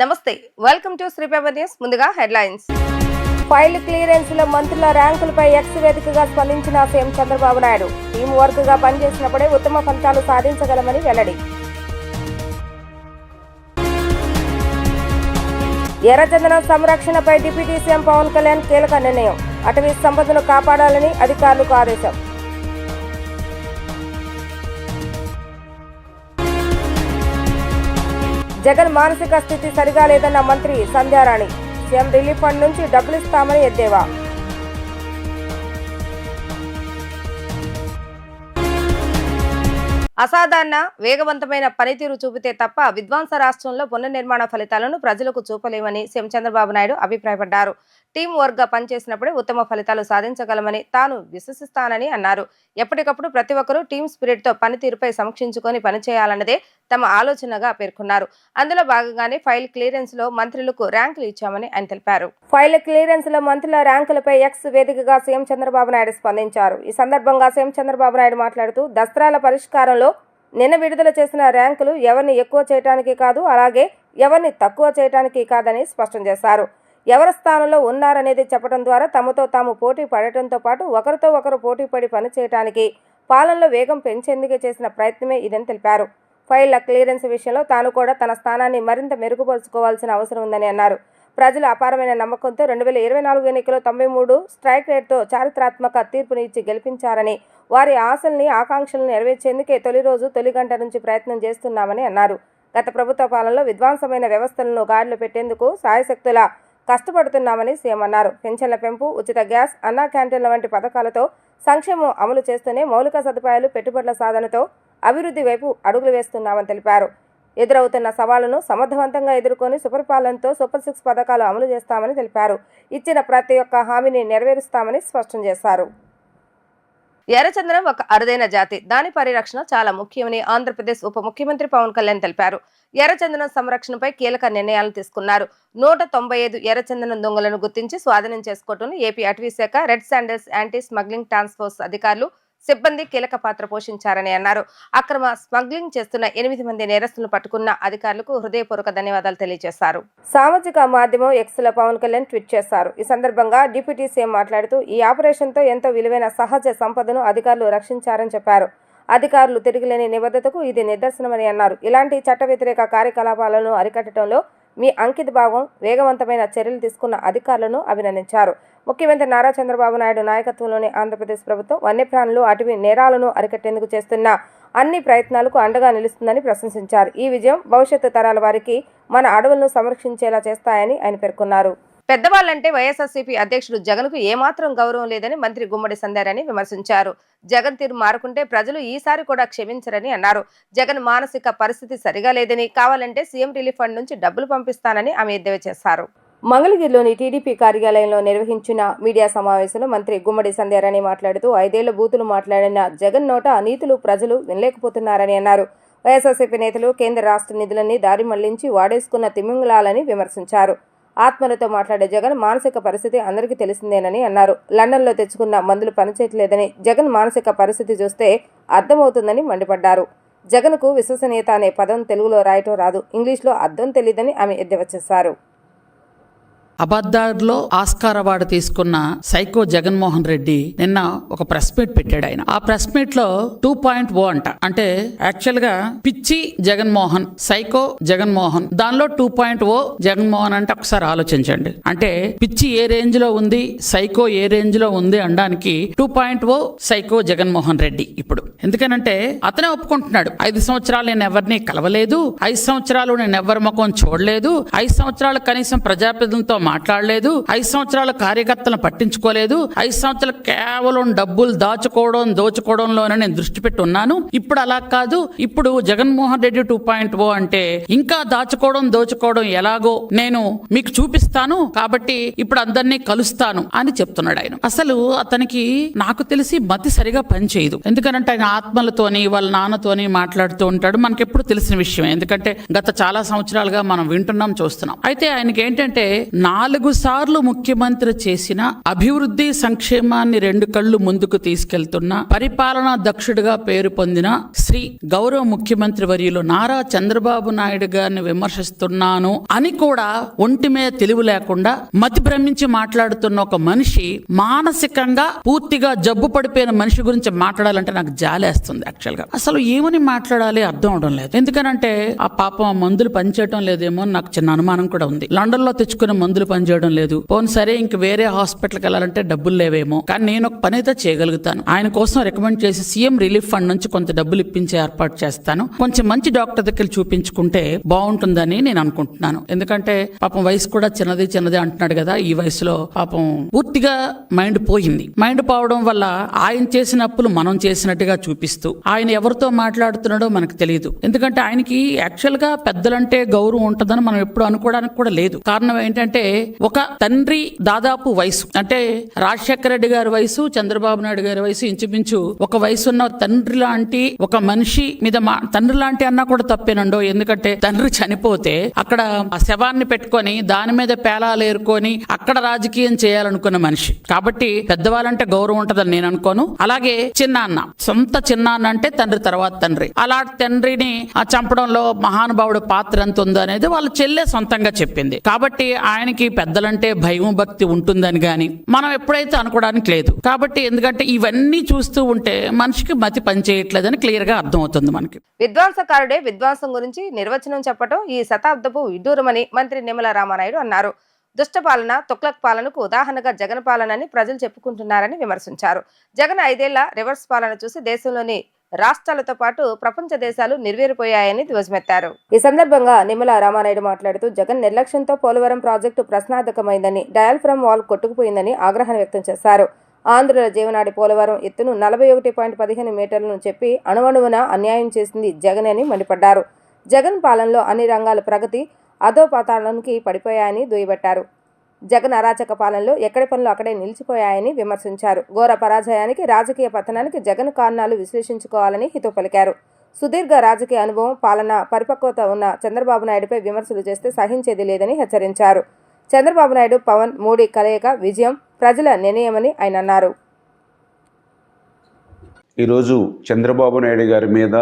నమస్తే, welcome to Shri paper news. ముందుగా headlines. File clearance లో మంత్రుల ర్యాంకులపై ఎక్స్ వేదికగా స్పందించిన CM Chandrababu Naidu. Team work గా పనిచేసినప్పుడే ఉత్తమ ఫలితాలు సాధించగలమని వెల్లడి. ఎర్రచందనం సంరక్షణపై డిప్యూటీ సీఎం పవన్ కళ్యాణ్ కీలక నిర్ణయం. అటవీ సంపదను కాపాడాలని అధికారులకు ఆదేశం. జగన్ మానసిక స్థితి సరిగా లేదన్న మంత్రి సంధ్యారాణి. సీఎం రిలీఫ్ ఫండ్ నుంచి డబ్బులు ఇస్తామని ఎద్దేవా. అసాధారణ వేగవంతమైన పనితీరు చూపితే తప్ప విధ్వంస రాష్ట్రంలో పునర్నిర్మాణ ఫలితాలను ప్రజలకు చూపలేమని సీఎం చంద్రబాబు నాయుడు అభిప్రాయపడ్డారు. టీం వర్క్ గా పనిచేసినప్పుడే ఉత్తమ ఫలితాలు సాధించగలమని తాను విశ్వసిస్తానని అన్నారు. ఎప్పటికప్పుడు ప్రతి ఒక్కరూ టీం స్పిరిట్ తో పనితీరుపై సమీక్షించుకొని పనిచేయాలన్నదే తమ ఆలోచనగా పేర్కొన్నారు. అందులో భాగంగానే ఫైల్ క్లియరెన్స్ లో మంత్రులకు ర్యాంకులు ఇచ్చామని ఆయన తెలిపారు. ఫైల్ క్లియరెన్స్ లో మంత్రుల ర్యాంకులపై ఎక్స్ వేదికగా సీఎం చంద్రబాబు నాయుడు స్పందించారు. ఈ సందర్భంగా సీఎం చంద్రబాబు నాయుడు మాట్లాడుతూ దసరాల పరిష్కారంలో నిన్న విడుదల చేసిన ర్యాంకులు ఎవరిని ఎక్కువ చేయడానికి కాదు, అలాగే ఎవరిని తక్కువ చేయడానికి కాదని స్పష్టం చేశారు. ఎవరి స్థానంలో ఉన్నారనేది చెప్పడం ద్వారా తమతో తాము పోటీ పడటంతో పాటు ఒకరితో ఒకరు పోటీ పడి పనిచేయడానికి పాలనలో వేగం పెంచేందుకు చేసిన ప్రయత్నమే ఇదని తెలిపారు. ఫైళ్ల క్లియరెన్స్ విషయంలో తాను కూడా తన స్థానాన్ని మరింత మెరుగుపరుచుకోవాల్సిన అవసరం ఉందని అన్నారు. ప్రజలు అపారమైన నమ్మకంతో 2024 ఎన్నికల్లో 93 స్ట్రైక్ రేట్తో చారిత్రాత్మక తీర్పుని ఇచ్చి గెలిపించారని, వారి ఆశల్ని ఆకాంక్షలను నెరవేర్చేందుకే తొలి రోజు తొలి గంట నుంచి ప్రయత్నం చేస్తున్నామని అన్నారు. గత ప్రభుత్వ పాలనలో విధ్వంసమైన వ్యవస్థలను గాడిలో పెట్టేందుకు సాయశక్తులా కష్టపడుతున్నామని సీఎం అన్నారు. పెన్షన్ల పెంపు, ఉచిత గ్యాస్, అన్నా క్యాంటీన్ల వంటి పథకాలతో సంక్షేమం అమలు చేస్తూనే మౌలిక సదుపాయాలు, పెట్టుబడుల సాధనతో అభివృద్ధి వైపు అడుగులు వేస్తున్నామని తెలిపారు. ఎదురవుతున్న సవాళ్లను సమర్థవంతంగా ఎదుర్కొని సుపరిపాలనతో సూపర్ 6 పథకాలు అమలు చేస్తామని తెలిపారు. ఇచ్చిన ప్రతి ఒక్క హామీని నెరవేరుస్తామని స్పష్టం చేశారు. ఎర్రచందనం ఒక అరుదైన జాతి, దాని పరిరక్షణ చాలా ముఖ్యమని ఆంధ్రప్రదేశ్ ఉప ముఖ్యమంత్రి పవన్ కళ్యాణ్ తెలిపారు. ఎర్రచందనం సంరక్షణపై కీలక నిర్ణయాలు తీసుకున్నారు. 195 ఎర్రచందనం దొంగలను గుర్తించి స్వాధీనం చేసుకోవటం ఏపీ అటవీ శాఖ, red sandals anti smuggling task force అధికారులు, సిబ్బంది కీలక పాత్ర పోషించారని అన్నారు. అక్రమ స్మగ్లింగ్ చేస్తున్న 8 మంది నేరస్తులను పట్టుకున్న అధికారులకు హృదయపూర్వక ధన్యవాదాలు తెలియజేశారు. సామాజిక మాధ్యమం ఎక్స్ లో పవన్ కళ్యాణ్ ట్వీట్ చేశారు. ఈ సందర్భంగా డిప్యూటీ సీఎం మాట్లాడుతూ ఈ ఆపరేషన్ తో ఎంతో విలువైన సహజ సంపదను అధికారులు రక్షించారని చెప్పారు. అధికారులు తిరిగిలేని నిబద్ధతకు ఇది నిదర్శనమని అన్నారు. ఇలాంటి చట్ట వ్యతిరేక కార్యకలాపాలను అరికట్టడంలో మీ అంకిత భావం, వేగవంతమైన చర్యలు తీసుకున్న అధికారులను అభినందించారు. ముఖ్యమంత్రి నారా చంద్రబాబు నాయుడు నాయకత్వంలోని ఆంధ్రప్రదేశ్ ప్రభుత్వం వన్యప్రాణులు, అటవీ నేరాలను అరికట్టేందుకు చేస్తున్న అన్ని ప్రయత్నాలకు అండగా నిలుస్తుందని ప్రశంసించారు. ఈ విజయం భవిష్యత్తు తరాల వారికి మన అడవులను సంరక్షించేలా చేస్తాయని ఆయన పేర్కొన్నారు. పెద్దవాళ్లంటే వైఎస్ఆర్సీపీ అధ్యక్షుడు జగన్ కు ఏమాత్రం గౌరవం లేదని మంత్రి గుమ్మడి సంధ్యారాణి విమర్శించారు. జగన్ తీరు మారుకుంటే ప్రజలు ఈసారి కూడా క్షమించరని అన్నారు. జగన్ మానసిక పరిస్థితి సరిగా లేదని, కావాలంటే సీఎం రిలీఫ్ ఫండ్ నుంచి డబ్బులు పంపిస్తానని ఆమె ఎద్దేవా చేశారు. మంగళగిరిలోని టీడీపీ కార్యాలయంలో నిర్వహించిన మీడియా సమావేశంలో మంత్రి గుమ్మడి సంధ్యారాణి మాట్లాడుతూ 5 ఏళ్ల బూతులు మాట్లాడిన జగన్ నోట నీతులు ప్రజలు వినలేకపోతున్నారని అన్నారు. వైఎస్ఆర్సీపీ నేతలు కేంద్ర రాష్ట్ర నిధులన్నీ దారి మళ్లించి వాడేసుకున్న తిమింగలాలని విమర్శించారు. ఆత్మలతో మాట్లాడే జగన్ మానసిక పరిస్థితి అందరికీ తెలిసిందేనని అన్నారు. లండన్లో తెచ్చుకున్న మందులు పనిచేయట్లేదని, జగన్ మానసిక పరిస్థితి చూస్తే అర్థమవుతుందని మండిపడ్డారు. జగన్కు విశ్వసనీయత అనే పదం తెలుగులో రాయటం రాదు, ఇంగ్లీష్లో అర్థం తెలియదని ఆమె ఎద్దేవా చేశారు. అబద్ధాల్లో ఆస్కార్ అవార్డు తీసుకున్న సైకో జగన్మోహన్ రెడ్డి నిన్న ఒక ప్రెస్ మీట్ పెట్టాడు. ఆయన ఆ ప్రెస్ మీట్ లో 2.0 అంట, అంటే యాక్చువల్ గా పిచ్చి జగన్మోహన్, సైకో జగన్మోహన్, దానిలో 2.0 జగన్మోహన్ అంటే ఒకసారి ఆలోచించండి. అంటే పిచ్చి ఏ రేంజ్ లో ఉంది, సైకో ఏ రేంజ్ లో ఉంది అనడానికి 2.0 సైకో జగన్మోహన్ రెడ్డి. ఇప్పుడు ఎందుకనంటే అతనే ఒప్పుకుంటున్నాడు, 5 సంవత్సరాలు నేను ఎవరిని కలవలేదు, 5 సంవత్సరాలు నేను ఎవరి ముఖం చూడలేదు, 5 సంవత్సరాలు కనీసం ప్రజాప్రతినిధులతో మాట్లాడలేదు, 5 సంవత్సరాల కార్యకర్తలను పట్టించుకోలేదు, 5 సంవత్సరాలు కేవలం డబ్బులు దోచుకోవడంలోనే నేను దృష్టి పెట్టి ఉన్నాను. ఇప్పుడు అలా కాదు, ఇప్పుడు జగన్మోహన్ రెడ్డి 2.0 అంటే ఇంకా దోచుకోవడం ఎలాగో నేను మీకు చూపిస్తాను, కాబట్టి ఇప్పుడు అందరినీ కలుస్తాను అని చెప్తున్నాడు ఆయన. అసలు అతనికి నాకు తెలిసి మతి సరిగా పనిచేయదు. ఎందుకంటే ఆయన ఆత్మలతోని వాళ్ళ నాన్నతోని మాట్లాడుతూ ఉంటాడు. మనకి ఎప్పుడు తెలిసిన విషయం, ఎందుకంటే గత చాలా సంవత్సరాలుగా మనం వింటున్నాం, చూస్తున్నాం. అయితే ఆయనకి ఏంటంటే 4 సార్లు ముఖ్యమంత్రి చేసిన అభివృద్ధి సంక్షేమాన్ని 2 కళ్ళు ముందుకు తీసుకెళ్తున్న పరిపాలనా దక్షుడిగా పేరు పొందిన శ్రీ గౌరవ ముఖ్యమంత్రి వర్యులు నారా చంద్రబాబు నాయుడు గారిని విమర్శిస్తున్నాను అని కూడా ఒంటి మీద తెలివి లేకుండా మతి భ్రమించి మాట్లాడుతున్న ఒక మనిషి మానసికంగా పూర్తిగా జబ్బు పడిపోయిన మనిషి గురించి మాట్లాడాలంటే నాకు జాలేస్తుంది. యాక్చువల్ గా అసలు ఏమని మాట్లాడాలి అర్థం అవడం లేదు. ఎందుకనంటే ఆ పాపం ఆ మందులు పనిచేయడం లేదేమో అని నాకు చిన్న అనుమానం కూడా ఉంది. లండన్ లో తెచ్చుకున్న మందులు పనిచేయడం లేదు. పోనీ సరే ఇంక వేరే హాస్పిటల్కి వెళ్ళాలంటే డబ్బులు లేవేమో, కానీ నేను ఒక పని అయితే చేయగలుగుతాను. ఆయన కోసం రికమెండ్ చేసి సీఎం రిలీఫ్ ఫండ్ నుంచి కొంత డబ్బులు ఇప్పించే ఏర్పాటు చేస్తాను. కొంచెం మంచి డాక్టర్ దగ్గర చూపించుకుంటే బాగుంటుందని నేను అనుకుంటున్నాను. ఎందుకంటే పాపం వయసు కూడా చిన్నది అంటున్నాడు కదా. ఈ వయసులో పాపం పూర్తిగా మైండ్ పోయింది. మైండ్ పోవడం వల్ల ఆయన చేసిన అప్పులు మనం చేసినట్టుగా చూపిస్తూ ఆయన ఎవరితో మాట్లాడుతున్నాడో మనకు తెలియదు. ఎందుకంటే ఆయనకి యాక్చువల్ గా పెద్దలంటే గౌరవం ఉంటుందని మనం ఎప్పుడు అనుకోవడానికి కూడా లేదు. కారణం ఏంటంటే ఒక తండ్రి దాదాపు వయసు అంటే రాజశేఖర రెడ్డి గారి వయసు, చంద్రబాబు నాయుడు గారి వయసు ఇంచుమించు ఒక వయసు ఉన్న తండ్రి లాంటి ఒక మనిషి మీద తండ్రి లాంటి అన్నా కూడా తప్పేనండో. ఎందుకంటే తండ్రి చనిపోతే అక్కడ ఆ శవాన్ని పెట్టుకొని దాని మీద పేలాలు ఏరుకొని అక్కడ రాజకీయం చేయాలనుకున్న మనిషి కాబట్టి పెద్దవాళ్ళంటే గౌరవం ఉంటుందని నేను అనుకోను. అలాగే చిన్నాన్న, సొంత చిన్నాన్న అంటే తండ్రి తర్వాత తండ్రి, అలాంటి తండ్రిని ఆ చంపడంలో మహానుభావుడు పాత్ర ఎంత ఉందో అనేది వాళ్ళ చెల్లె సొంతంగా చెప్పింది. కాబట్టి ఆయనకి పెద్దలంటే భయం భక్తి ఉంటుందని గాని మనం ఎప్పుడైతే అనుకోవడానికి లేదు. కాబట్టి ఎందుకంటే ఇవన్నీ చూస్తూ ఉంటే మనిషికి మతి పనిచేయట్లేదని క్లియర్ గా అర్థం అవుతుంది మనకి. విద్వాంసకారుడే విద్వాంసం గురించి నిర్వచనం చెప్పడం ఈ శతాబ్దపు విడ్డూరమని మంత్రి నిమ్మల రామానాయుడు అన్నారు. దుష్టపాలన, తుగ్లక్ పాలనకు ఉదాహరణగా జగన్ పాలనని ప్రజలు చెప్పుకుంటున్నారని విమర్శించారు. జగన్ 5 ఏళ్ల రివర్స్ పాలన చూసి దేశంలోని రాష్ట్రాలతో పాటు ప్రపంచ దేశాలు నిర్వీరిపోయాయని ధ్వజమెత్తారు. ఈ సందర్భంగా నిమ్మల రామానాయుడు మాట్లాడుతూ జగన్ నిర్లక్ష్యంతో పోలవరం ప్రాజెక్టు ప్రశ్నార్థకమైందని, డయల్ఫ్రమ్ వాల్ కొట్టుకుపోయిందని ఆగ్రహం వ్యక్తం చేశారు. ఆంధ్రుల జీవనాడి పోలవరం ఎత్తును 41.15 మీటర్లను చెప్పి అణువణువున అన్యాయం చేసింది జగన్ అని మండిపడ్డారు. జగన్ పాలనలో అన్ని రంగాల ప్రగతి అధోపాతాళానికి పడిపోయాయని దుయ్యబట్టారు. జగన్ అరాచక పాలనలో ఎక్కడి పనులు అక్కడే నిలిచిపోయాయని విమర్శించారు. ఘోర పరాజయానికి, రాజకీయ పతనానికి జగన్ కారణాలు విశ్లేషించుకోవాలని హితవు పలికారు. సుదీర్ఘ రాజకీయ అనుభవం, పాలన పరిపక్వత ఉన్న చంద్రబాబు నాయుడుపై విమర్శలు చేస్తే సహించేది లేదని హెచ్చరించారు. చంద్రబాబు నాయుడు, పవన్, మోడీ కలయిక విజయం ప్రజల నిర్ణయమని ఆయన అన్నారు. ఈరోజు చంద్రబాబు నాయుడు గారి మీద,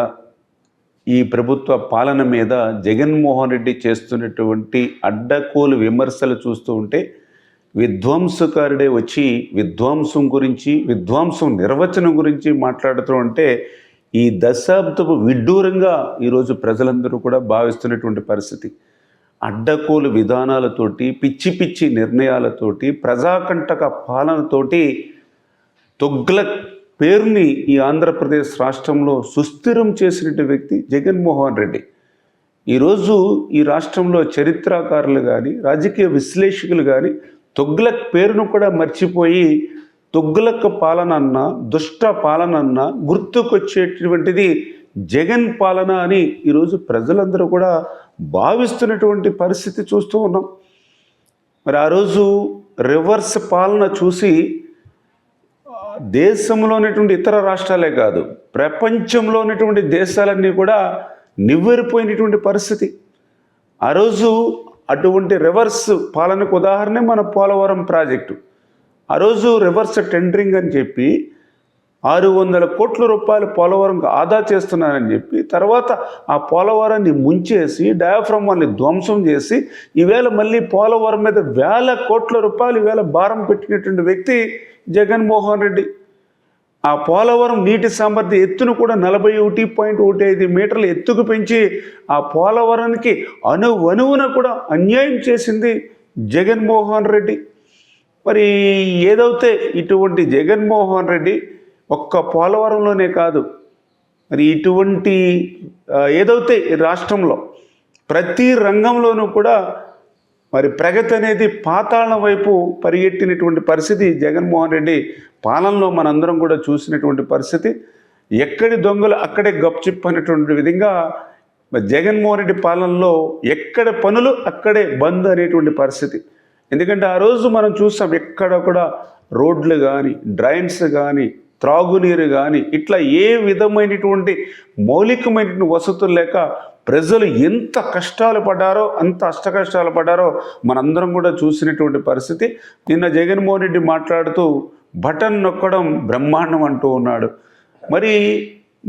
ఈ ప్రభుత్వ పాలన మీద జగన్మోహన్ రెడ్డి చేస్తున్నటువంటి అడ్డకోలు విమర్శలు చూస్తూ ఉంటే విధ్వంసకారుడే వచ్చి విధ్వంసం గురించి, విధ్వంసం నిర్వచనం గురించి మాట్లాడుతూ ఉంటే ఈ దశాబ్దపు విడ్డూరంగా ఈరోజు ప్రజలందరూ కూడా భావిస్తున్నటువంటి పరిస్థితి. అడ్డకోలు విధానాలతోటి, పిచ్చి పిచ్చి నిర్ణయాలతోటి, ప్రజాకంటక పాలనతోటి తుగ్లక్ పేరుని ఈ ఆంధ్రప్రదేశ్ రాష్ట్రంలో సుస్థిరం చేసినటువంటి వ్యక్తి జగన్మోహన్ రెడ్డి. ఈరోజు ఈ రాష్ట్రంలో చరిత్రకారులు కానీ, రాజకీయ విశ్లేషకులు కానీ తుగ్లక్ పేరును కూడా మర్చిపోయి తుగ్లక్ పాలన అన్న, దుష్ట పాలన అన్న గుర్తుకొచ్చేటువంటిది జగన్ పాలన అని ఈరోజు ప్రజలందరూ కూడా భావిస్తున్నటువంటి పరిస్థితి చూస్తూ ఉన్నాం. మరి ఆ రోజు రివర్స్ పాలన చూసి దేశంలో ఉన్నటువంటి ఇతర రాష్ట్రాలే కాదు, ప్రపంచంలో ఉన్నటువంటి దేశాలన్నీ కూడా నివ్వెరిపోయినటువంటి పరిస్థితి. ఆ రోజు అటువంటి రివర్స్ పాలనకు ఉదాహరణ మన పోలవరం ప్రాజెక్టు. ఆ రోజు రివర్స్ టెండరింగ్ అని చెప్పి 600 కోట్ల రూపాయలు పోలవరంకు ఆదా చేస్తున్నారని చెప్పి తర్వాత ఆ పోలవరాన్ని ముంచేసి డయాఫ్రమ్ వాల్ని ధ్వంసం చేసి ఈవేళ మళ్ళీ పోలవరం మీద 1000 కోట్ల రూపాయలు ఈవేళ భారం పెట్టినటువంటి వ్యక్తి జగన్మోహన్ రెడ్డి. ఆ పోలవరం నీటి సామర్థ్య ఎత్తును కూడా 41.15 మీటర్ల ఎత్తుకు పెంచి ఆ పోలవరానికి అణువణువున కూడా అన్యాయం చేసింది జగన్మోహన్ రెడ్డి. మరి ఏదైతే ఇటువంటి జగన్మోహన్ రెడ్డి ఒక్క పోలవరంలోనే కాదు, మరి ఇటువంటి ఏదైతే రాష్ట్రంలో ప్రతి రంగంలోనూ కూడా మరి ప్రగతి అనేది పాతాళం వైపు పరిగెట్టినటువంటి పరిస్థితి జగన్మోహన్ రెడ్డి పాలనలో మనందరం కూడా చూసినటువంటి పరిస్థితి. ఎక్కడి దొంగలు అక్కడే గప్చిప్ అనేటువంటి విధంగా జగన్మోహన్ రెడ్డి పాలనలో ఎక్కడ పనులు అక్కడే బంద్ అనేటువంటి పరిస్థితి. ఎందుకంటే ఆ రోజు మనం చూసాం ఎక్కడ కూడా రోడ్లు కానీ, డ్రైన్స్ కానీ, త్రాగునీరు కానీ ఇట్లా ఏ విధమైనటువంటి మౌలికమైనటువంటి వసతులు లేక ప్రజలు ఎంత కష్టాలు పడ్డారో, అంత అష్టకష్టాలు పడ్డారో మనందరం కూడా చూసినటువంటి పరిస్థితి. నిన్న జగన్మోహన్ రెడ్డి మాట్లాడుతూ బటన్ నొక్కడం బ్రహ్మాండం అంటూ ఉన్నాడు. మరి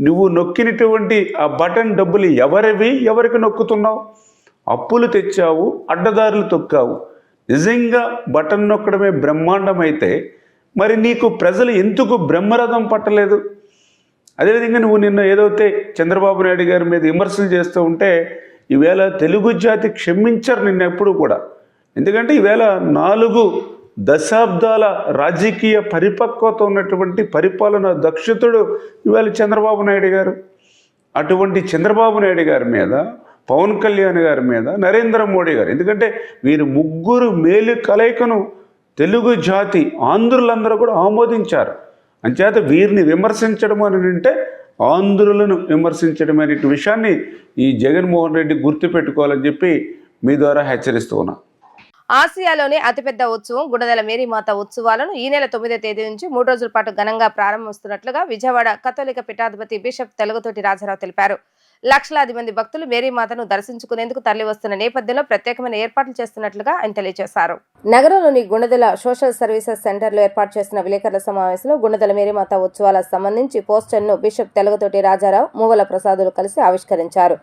నువ్వు నొక్కినటువంటి ఆ బటన్ డబ్బులు ఎవరివి, ఎవరికి నొక్కుతున్నావు? అప్పులు తెచ్చావు, అడ్డదారులు తొక్కావు. నిజంగా బటన్ నొక్కడమే బ్రహ్మాండం అయితే మరి నీకు ప్రజలు ఎందుకు బ్రహ్మరథం పట్టలేదు? అదేవిధంగా నువ్వు నిన్న ఏదైతే చంద్రబాబు నాయుడు గారి మీద విమర్శలు చేస్తూ ఉంటే ఈవేళ తెలుగు జాతి క్షమించరు నిన్న ఎప్పుడు కూడా. ఎందుకంటే ఈవేళ 4 దశాబ్దాల రాజకీయ పరిపక్వత ఉన్నటువంటి పరిపాలన దక్షతుడు ఈవేళ చంద్రబాబు నాయుడు గారు. అటువంటి చంద్రబాబు నాయుడు గారి మీద, పవన్ కళ్యాణ్ గారి మీద, నరేంద్ర మోడీ గారు, ఎందుకంటే వీరు ముగ్గురు మేలు కలయికను తెలుగు జాతి ఆంధ్రులందరూ కూడా ఆమోదించారు. అంచేత వీరిని విమర్శించడం అని అంటే ఆంధ్రులను విమర్శించడం అనే విషయాన్ని ఈ జగన్మోహన్ రెడ్డి గుర్తుపెట్టుకోవాలని చెప్పి మీ ద్వారా హెచ్చరిస్తూ ఉన్నా. ఆసియాలోనే అతిపెద్ద ఉత్సవం గుణదల మేరీమాత ఉత్సవాలను ఈ నెల 9వ తేదీ నుంచి 3 రోజుల పాటు ఘనంగా ప్రారంభిస్తున్నట్లుగా విజయవాడ కథోలిక పీఠాధిపతి బిషప్ తెలుగుతోటి రాజారావు తెలిపారు. లక్షలాది మంది భక్తులు మేరీమాతను దర్శించుకునేందుకు తరలివస్తున్న నేపథ్యంలో ప్రత్యేకమైన ఏర్పాట్లు చేస్తున్నట్లుగా ఆయన తెలియజేశారు. నగరంలోని గుణదల సోషల్ సర్వీసెస్ సెంటర్లో ఏర్పాటు చేసిన విలేకరుల సమావేశంలో గుణదల మేరీమాత ఉత్సవాలకు సంబంధించి పోస్టర్ను బిషప్ తెలుగుతోటి రాజారావు, మూవల ప్రసాదులు కలిసి ఆవిష్కరించారు.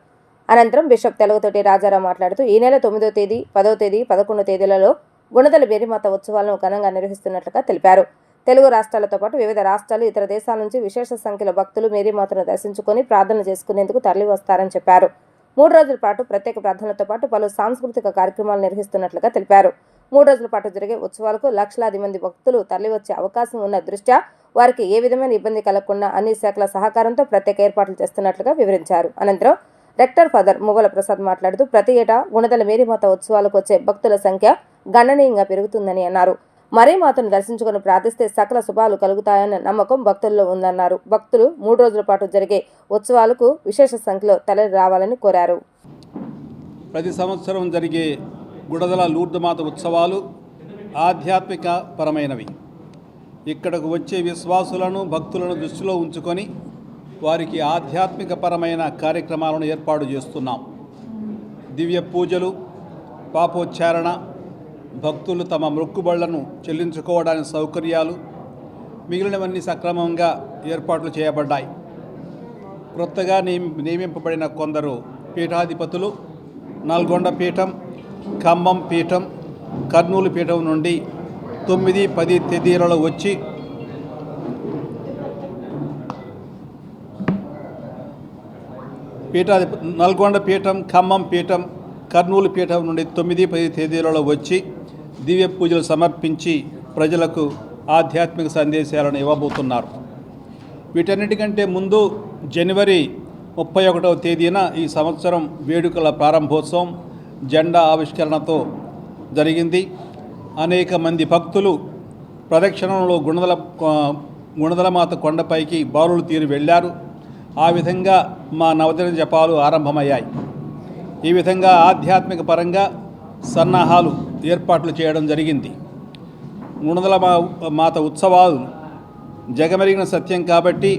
అనంతరం బిషప్ తెలుగుతోటి రాజారావు మాట్లాడుతూ ఈ నెల 9వ తేదీ, 10వ తేదీ, 11వ తేదీలలో గుణదల మేరీమాత ఉత్సవాలను ఘనంగా నిర్వహిస్తున్నట్లుగా తెలిపారు. తెలుగు రాష్ట్రాలతో పాటు వివిధ రాష్ట్రాలు, ఇతర దేశాల నుంచి విశేష సంఖ్యలో భక్తులు మేరీమాతను దర్శించుకుని ప్రార్థనలు చేసుకునేందుకు తరలి వస్తారని చెప్పారు. 3 రోజుల పాటు ప్రత్యేక ప్రార్థనలతో పాటు పలు సాంస్కృతిక కార్యక్రమాలు నిర్వహిస్తున్నట్లుగా తెలిపారు. 3 రోజుల పాటు జరిగే ఉత్సవాలకు లక్షలాది మంది భక్తులు తరలివచ్చే అవకాశం ఉన్న దృష్ట్యా వారికి ఏ విధమైన ఇబ్బంది కలగకుండా అన్ని శాఖల సహకారంతో ప్రత్యేక ఏర్పాట్లు చేస్తున్నట్లుగా వివరించారు. అనంతరం రెక్టర్ ఫాదర్ మూవల ప్రసాద్ మాట్లాడుతూ ప్రతి ఏటా గుణదల మేరీమాత ఉత్సవాలకు వచ్చే భక్తుల సంఖ్య గణనీయంగా పెరుగుతుందని అన్నారు. మరీమాతను దర్శించుకుని ప్రార్థిస్తే సకల శుభాలు కలుగుతాయన్న నమ్మకం భక్తుల్లో ఉందన్నారు. భక్తులు 3 రోజుల పాటు జరిగే ఉత్సవాలకు విశేష సంఖ్యలో తరలి రావాలని కోరారు. ప్రతి సంవత్సరం జరిగే గుణదల లూర్దుమాత ఉత్సవాలు ఆధ్యాత్మిక పరమైనవి. ఇక్కడకు వచ్చే విశ్వాసులను, భక్తులను దృష్టిలో ఉంచుకొని వారికి ఆధ్యాత్మిక పరమైన కార్యక్రమాలను ఏర్పాటు చేస్తున్నాం. దివ్య పూజలు, పాపోచ్చారణ, భక్తులు తమ మొక్కుబళ్లను చెల్లించుకోవడానికి సౌకర్యాలు, మిగిలినవన్నీ సక్రమంగా ఏర్పాట్లు చేయబడ్డాయి. కొత్తగా నియమింపబడిన కొందరు పీఠాధిపతులు నల్గొండ పీఠం, ఖమ్మం పీఠం, కర్నూలు పీఠం నుండి 9, 10 తేదీలలో వచ్చి నల్గొండ పీఠం, ఖమ్మం పీఠం, కర్నూలు పీఠం నుండి 9, 10 తేదీలలో వచ్చి దివ్య పూజలు సమర్పించి ప్రజలకు ఆధ్యాత్మిక సందేశాలను ఇవ్వబోతున్నారు. వీటన్నిటికంటే ముందు జనవరి 31వ తేదీన ఈ సంవత్సరం వేడుకల ప్రారంభోత్సవం జెండా ఆవిష్కరణతో జరిగింది. అనేక మంది భక్తులు ప్రదక్షిణంలో గుణదలమాత కొండపైకి బారులు తీరి వెళ్ళారు. ఆ విధంగా మా నవదిన జపాలు ఆరంభమయ్యాయి. ఈ విధంగా ఆధ్యాత్మిక పరంగా సన్నాహాలు ఏర్పాట్లు చేయడం జరిగింది. గుణదల మాత ఉత్సవాలు జగమెరిగిన సత్యం కాబట్టి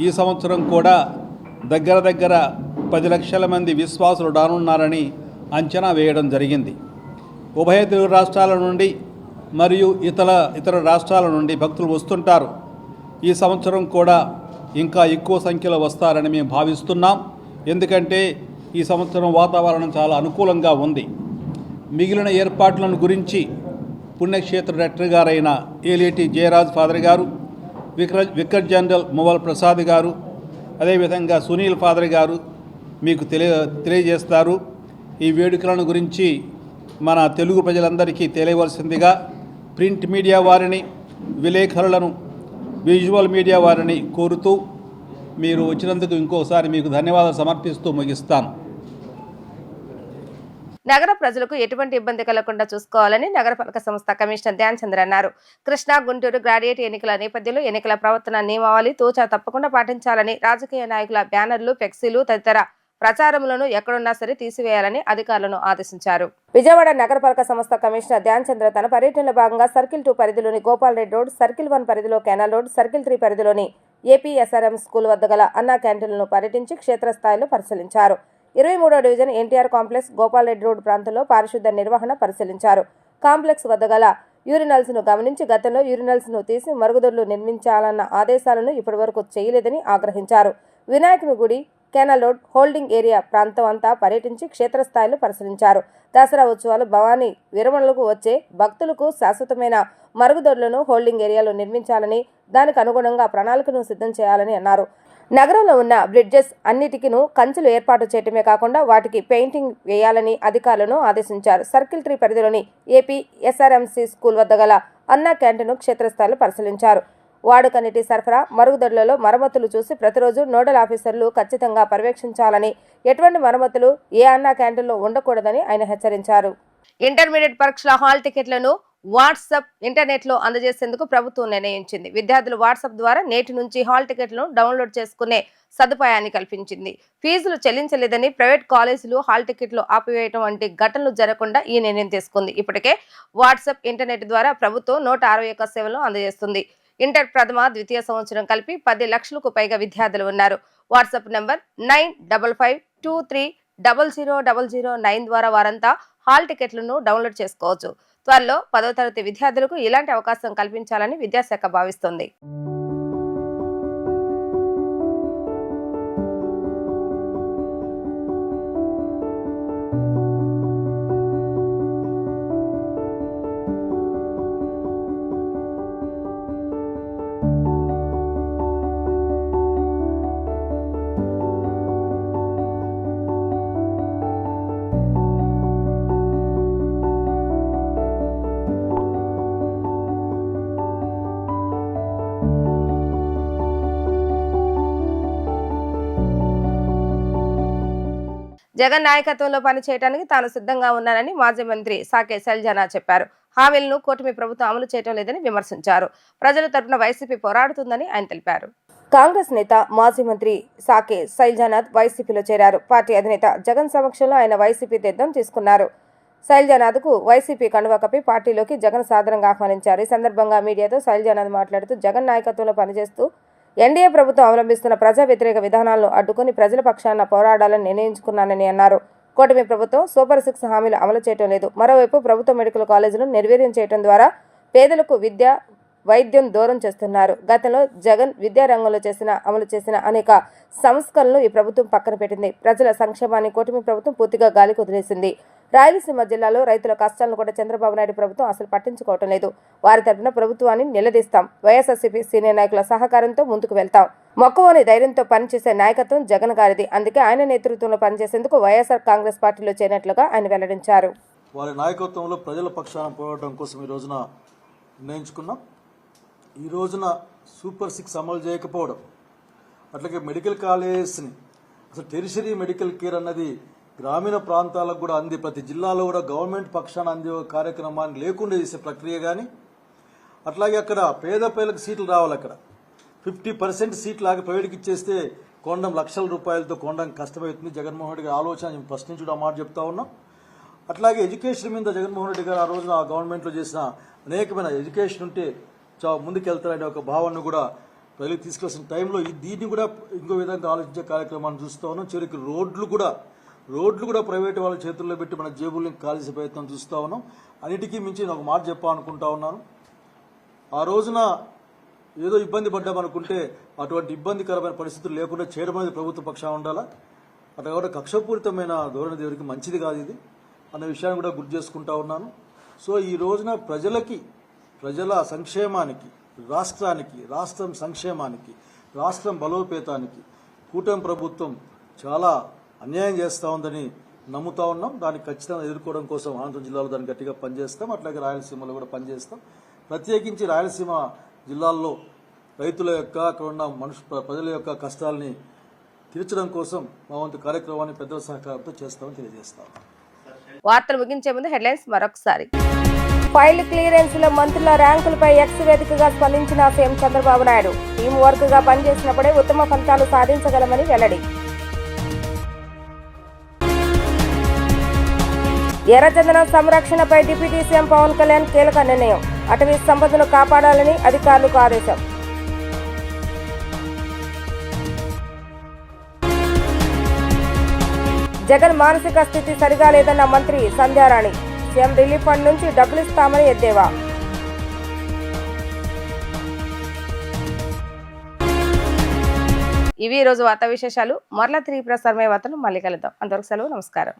ఈ సంవత్సరం కూడా దగ్గర 10 లక్షల మంది విశ్వాసులు రానున్నారని అంచనా వేయడం జరిగింది. ఉభయ తెలుగు రాష్ట్రాల నుండి మరియు ఇతర రాష్ట్రాల నుండి భక్తులు వస్తుంటారు. ఈ సంవత్సరం కూడా ఇంకా ఎక్కువ సంఖ్యలో వస్తారని మేము భావిస్తున్నాం. ఎందుకంటే ఈ సంవత్సరం వాతావరణం చాలా అనుకూలంగా ఉంది. మిగిలిన ఏర్పాట్లను గురించి పుణ్యక్షేత్ర డైరెక్టర్ గారైన ఏలేటి జయరాజ్ ఫాదర్ గారు, వికర్ జనరల్ మూవల ప్రసాద్ గారు, అదేవిధంగా సునీల్ ఫాదర్ గారు మీకు తెలియజేస్తారు. ఈ వేడుకలను గురించి మన తెలుగు ప్రజలందరికీ తెలియవలసిందిగా ప్రింట్ మీడియా వారిని, విలేకరులను, విజువల్ మీడియా వారిని కోరుతూ మీరు వచ్చినందుకు ఇంకోసారి మీకు ధన్యవాదాలు సమర్పిస్తూ ముగిస్తాను. నగర ప్రజలకు ఎటువంటి ఇబ్బంది కలగకుండా చూసుకోవాలని నగరపాలక సంస్థ కమిషనర్ ధ్యాన్ చంద్ర అన్నారు. కృష్ణా, గుంటూరు గ్రాడ్యుయేట్ ఎన్నికల నేపథ్యంలో ఎన్నికల ప్రవర్తన నియమావళి తూచా తప్పకుండా పాటించాలని, రాజకీయ నాయకుల బ్యానర్లు, ఫ్లెక్సీలు తదితర ప్రచారములను ఎక్కడున్నా సరే తీసివేయాలని అధికారులను ఆదేశించారు. విజయవాడ నగరపాలక సంస్థ కమిషనర్ ధ్యాన్ చంద్ర తన పర్యటనలో భాగంగా సర్కిల్ 2 పరిధిలోని గోపాల్ రెడ్డి రోడ్, సర్కిల్ 1 పరిధిలో కెనాల్ రోడ్, సర్కిల్ 3 పరిధిలోని ఏపీఎస్ఆర్ఎం స్కూల్ వద్ద గల అన్నా క్యాంటీన్లను పర్యటించి క్షేత్రస్థాయిలో పరిశీలించారు. 23వ division NTR complex Gopal Reddy road ప్రాంతంలో పారిశుద్ధ నిర్వహణ పరిశీలించారు. కాంప్లెక్స్ వద్ద గల యూరినల్స్ ను గమనించి గతంలో యూరినల్స్ ను తీసి మరుగుదొడ్లు నిర్మించాలన్న ఆదేశాలను ఇప్పటివరకు చేయలేదని ఆగ్రహించారు. వినాయకుని గుడి, కెనాల్ రోడ్, హోల్డింగ్ ఏరియా ప్రాంతం అంతా పర్యటించి క్షేత్రస్థాయిలో పరిశీలించారు. దసరా ఉత్సవాలు భవానీ విరమణలకు వచ్చే భక్తులకు శాశ్వతమైన మరుగుదొడ్లను హోల్డింగ్ ఏరియాలో నిర్మించాలని, దానికి అనుగుణంగా ప్రణాళికను సిద్ధం చేయాలని అన్నారు. నగరంలో ఉన్న బ్రిడ్జెస్ అన్నిటికీను కంచెలు ఏర్పాటు చేయటమే కాకుండా వాటికి పెయింటింగ్ వేయాలని అధికారులను ఆదేశించారు. సర్కిల్ 3 పరిధిలోని ఏపీ ఎస్ఆర్ఎంసీ స్కూల్ వద్ద గల అన్నా క్యాంటీన్ను క్షేత్రస్థాయిలో పరిశీలించారు. వాడుక నీటి సరఫరా, మరుగుదొడ్లలో మరమ్మతులు చూసి ప్రతిరోజు నోడల్ ఆఫీసర్లు ఖచ్చితంగా పర్యవేక్షించాలని, ఎటువంటి మరమ్మతులు ఏ అన్నా క్యాంటీన్లో ఉండకూడదని ఆయన హెచ్చరించారు. ఇంటర్మీడియట్ పరీక్షల హాల్ టికెట్లను వాట్సాప్, ఇంటర్నెట్ లో అందజేసేందుకు ప్రభుత్వం నిర్ణయించింది. విద్యార్థులు వాట్సాప్ ద్వారా నేటి నుంచి హాల్ టికెట్లను డౌన్లోడ్ చేసుకునే సదుపాయాన్ని కల్పించింది. ఫీజులు చెల్లించలేదని ప్రైవేట్ కాలేజీలు హాల్ టికెట్లు ఆపివేయడం వంటి ఘటనలు జరగకుండా ఈ నిర్ణయం తీసుకుంది. ఇప్పటికే వాట్సాప్, ఇంటర్నెట్ ద్వారా ప్రభుత్వం 161 సేవలను అందజేస్తుంది. ఇంటర్ ప్రథమ, ద్వితీయ సంవత్సరం కలిపి 10 లక్షలకు పైగా విద్యార్థులు ఉన్నారు. వాట్సాప్ నంబర్ 9552300009 ద్వారా వారంతా హాల్ టికెట్లను డౌన్లోడ్ చేసుకోవచ్చు. త్వరలో 10వ తరగతి విద్యార్థులకు ఇలాంటి అవకాశం కల్పించాలని విద్యాశాఖ భావిస్తోంది. జగన్ నాయకత్వంలో పనిచేయడానికి తాను సిద్ధంగా ఉన్నానని మాజీ మంత్రి సాకే శైలజనాథ్ చెప్పారు. హామీలను కూటమి ప్రభుత్వం అమలు చేయడం లేదని విమర్శించారు. ప్రజల తరపున వైసీపీ పోరాడుతుందని ఆయన తెలిపారు. కాంగ్రెస్ నేత మాజీ మంత్రి సాకే శైలజనాథ్ వైసీపీలో చేరారు. పార్టీ అధినేత జగన్ సమక్షంలో ఆయన వైసీపీ తీర్థం తీసుకున్నారు. శైలజనాథ్కు వైసీపీ కండువా కప్పి పార్టీలోకి జగన్ సాదరంగా ఆహ్వానించారు. ఈ సందర్భంగా మీడియాతో శైలజనాథ్ మాట్లాడుతూ జగన్ నాయకత్వంలో పనిచేస్తూ ఎన్డీఏ ప్రభుత్వం అవలంబిస్తున్న ప్రజా వ్యతిరేక విధానాలను అడ్డుకుని ప్రజల పక్షాన పోరాడాలని నిర్ణయించుకున్నానని అన్నారు. కూటమి ప్రభుత్వం సూపర్ 6 హామీలు అమలు చేయడం లేదు. మరోవైపు ప్రభుత్వ మెడికల్ కాలేజీలను నిర్వీర్యం చేయడం ద్వారా పేదలకు విద్య, వైద్యం దూరం చేస్తున్నారు. గతంలో జగన్ విద్యారంగంలో అమలు చేసిన అనేక సంస్కరణలు ఈ ప్రభుత్వం పక్కన పెట్టింది. ప్రజల సంక్షేమాన్ని కూటమి ప్రభుత్వం పూర్తిగా గాలికి వదిలేసింది. రాయలసీమ జిల్లాలో రైతుల కష్టాలను కూడా చంద్రబాబు నాయుడు ప్రభుత్వం అసలు పట్టించుకోవటం లేదు. వారి తరఫున ప్రభుత్వాన్ని నిలదీస్తాం. వైఎస్ఆర్సీపీ సీనియర్ నాయకుల సహకారంతో ముందుకు వెళ్తాం. మొక్కవోని ధైర్యంతో పనిచేసే నాయకత్వం జగన్ గారిది. అందుకే ఆయన నేతృత్వంలో పనిచేసేందుకు వైఎస్ఆర్ కాంగ్రెస్ పార్టీలో చేరినట్లుగా ఆయన వెల్లడించారు. వారి నాయకత్వంలో ప్రజల పక్షాన పోరాటం కోసం ఈ రోజున నిర్ణయించుకున్నాం. ఈ రోజున సూపర్ 6 అమలు చేయకపోవడం, అట్లాగే మెడికల్ కాలేజ్ని అసలు టెరిషరీ మెడికల్ కేర్ అన్నది గ్రామీణ ప్రాంతాలకు కూడా అంది, ప్రతి జిల్లాలో కూడా గవర్నమెంట్ పక్షాన అందే కార్యక్రమాన్ని లేకుండా చేసే ప్రక్రియ కానీ, అట్లాగే అక్కడ పేద పేదలకు సీట్లు రావాలి. అక్కడ 50% సీట్లు ఆగి ప్రైవేట్కి ఇచ్చేస్తే కొనడం లక్షల రూపాయలతో కొనడం కష్టమవుతుంది. జగన్మోహన్ రెడ్డి గారి ఆలోచన ప్రశ్నించడం ఆ మాట చెప్తా ఉన్నాం. అట్లాగే ఎడ్యుకేషన్ మీద జగన్మోహన్ రెడ్డి గారు ఆ రోజున ఆ గవర్నమెంట్లో చేసిన అనేకమైన ఎడ్యుకేషన్ ఉంటే ముందుకెళ్తారనే ఒక భావనను కూడా ప్రజలకు తీసుకొచ్చిన టైంలో దీన్ని కూడా ఇంకో విధంగా ఆలోచించే కార్యక్రమాన్ని చూస్తూ ఉన్నాం. చివరికి రోడ్లు కూడా ప్రైవేట్ వాళ్ళ చేతుల్లో పెట్టి మన జేబుల్ని కాల్చే ప్రయత్నం చూస్తూ ఉన్నాం. అన్నిటికీ మించి నేను ఒక మాట చెప్పాలనుకుంటా ఉన్నాను. ఆ రోజున ఏదో ఇబ్బంది పడ్డామనుకుంటే అటువంటి ఇబ్బందికరమైన పరిస్థితులు లేకుండా చేయడం అనేది ప్రభుత్వ పక్షాన ఉండాలా. అట్లా కూడా కక్షపూరితమైన ధోరణి దేవుడికి మంచిది కాదు ఇది అన్న విషయాన్ని కూడా గుర్తు చేసుకుంటా ఉన్నాను. సో ఈ రోజున ప్రజల సంక్షేమానికి, రాష్ట్రం సంక్షేమానికి, రాష్ట్రం బలోపేతానికి కూటమి ప్రభుత్వం చాలా అన్యాయం చేస్తూ ఉందని నమ్ముతా ఉన్నాం. దాన్ని ఖచ్చితంగా ఎదుర్కోవడం కోసం అనంతపురం జిల్లాలో దాన్ని గట్టిగా పనిచేస్తాం. అట్లాగే రాయలసీమలో కూడా పనిచేస్తాం. ప్రత్యేకించి రాయలసీమ జిల్లాల్లో రైతుల యొక్క, అక్కడ ఉన్న ప్రజల యొక్క కష్టాలని తీర్చడం కోసం మా వంతు కార్యక్రమాన్ని పెద్దల సహకారంతో చేస్తామని తెలియజేస్తాం. వార్తలు ముగించే ముందు హెడ్లైన్స్ మరొకసారి. ఫైల్ క్లియరెన్స్ లో మంత్రుల ర్యాంకులపై ఎక్స్ వేదికగా స్పందించిన CM Chandrababu Naidu. Team work గా పనిచేసినప్పుడే ఉత్తమ ఫలితాలు సాధించగలమని వెల్లడి. ఎర్రచందనం సంరక్షణపై డిప్యూటీ సీఎం పవన్ కళ్యాణ్ కీలక నిర్ణయం. అటవీ సంపదను కాపాడాలని అధికారులకు ఆదేశం. జగన్ మానసిక స్థితి సరిగా లేదన్న మంత్రి సంధ్యారాణి. సీఎం రిలీఫ్ ఫండ్ నుంచి డబ్బులు ఇస్తామని ఎద్దేవా. ఇవి ఈరోజు వార్తా విశేషాలు. మరలా తిరిగి ప్రసారమయ్యే వార్తలు మళ్ళీ కలుద్దాం. అంతవరకు సెలవు. నమస్కారం.